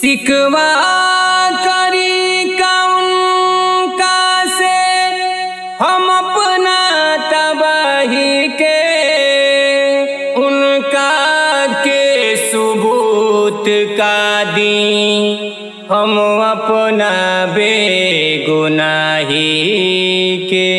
सिकवा करी कौन का से हम अपना तबाही के, उनका के सबूत का दी हम अपना बेगुनाही के।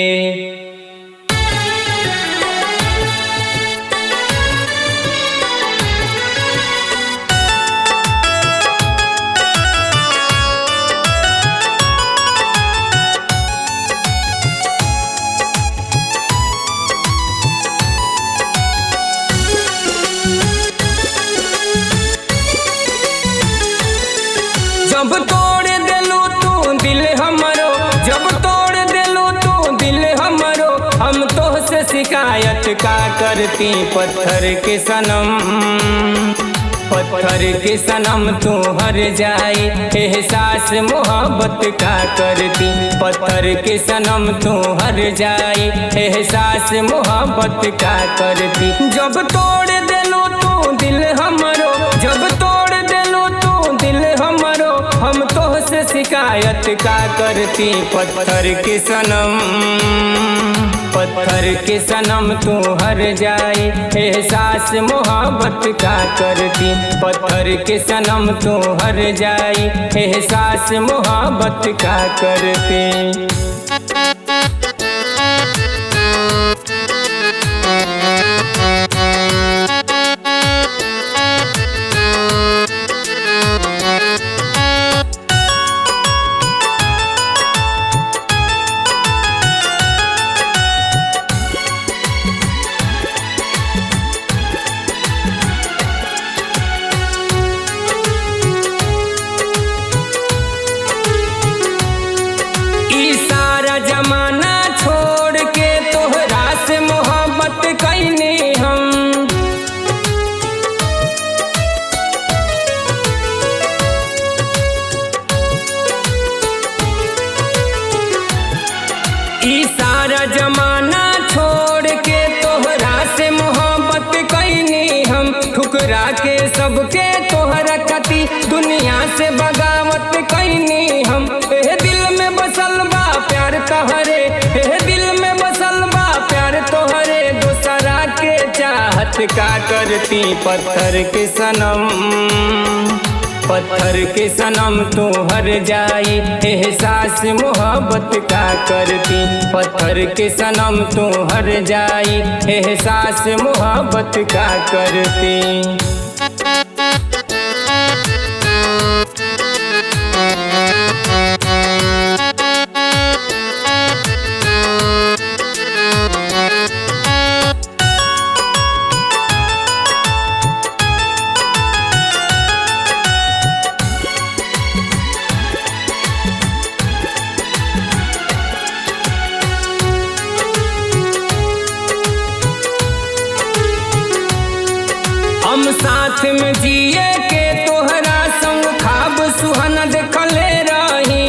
जब तोड़ देलू तू दिल हमरो, जब तोड़ देलू तू दिल हमरो, हम तोहसे शिकायत का करती। पत्थर के सनम, पत्थर के सनम तू हर जाए, एहसास मोहब्बत का करती। पत्थर के सनम तू हर जाए, एहसास मोहब्बत का करती। जब तोड़ देलू तू दिल हमरो, जब तोड़ देलू तू दिल हमरो, हम तोहसे शिकायत का करती। पत्थर के सनम, पत्थर के सनम तू हर जाए, एहसास मोहब्बत का करती। पत्थर के सनम तू हर जाए, एहसास मोहब्बत का करती। जमाना छोड़ के तोहरा से मोहब्बत कैनी हम, ई सारा जमाना छोड़ के तोहरा से मोहब्बत कैनी हम। ठुकरा के सबके तोहरा कती, दुनिया से बगावत कैनी हम। दिल में बसल बा प्यार तोहरे, दिल में बसल बा प्यार तोहरे, दूसरा के चाहत का करती। पत्थर के सनम, पत्थर के सनम तू हर जाए, एहसास मोहब्बत का करती। पत्थर के सनम तू हर जाए, एहसास मोहब्बत का करती। हम साथ में जिए के तोहरा संग ख्वाब सुहाना देखले रही।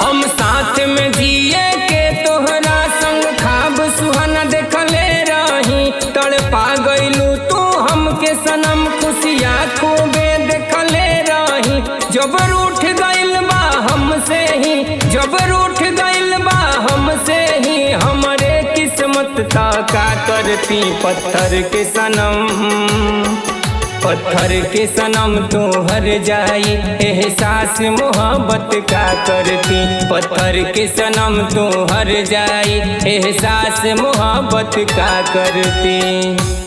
हम साथ में जिए के तोहरा संग ख्वाब सुहाना देखले रही। तड़पा गइलू तू हमके सनम, खुशियाँ खूबे देखले रही। जब रूठ गइल बा हमसे ही, जब रूठ गइल बा हमसे ही, हमरे किस्मत ता का करती। पत्थर के सनम, पत्थर के सनम तू हर जाए, एहसास मोहब्बत का करती। पत्थर के सनम तू हर जाए, एहसास मोहब्बत का करती।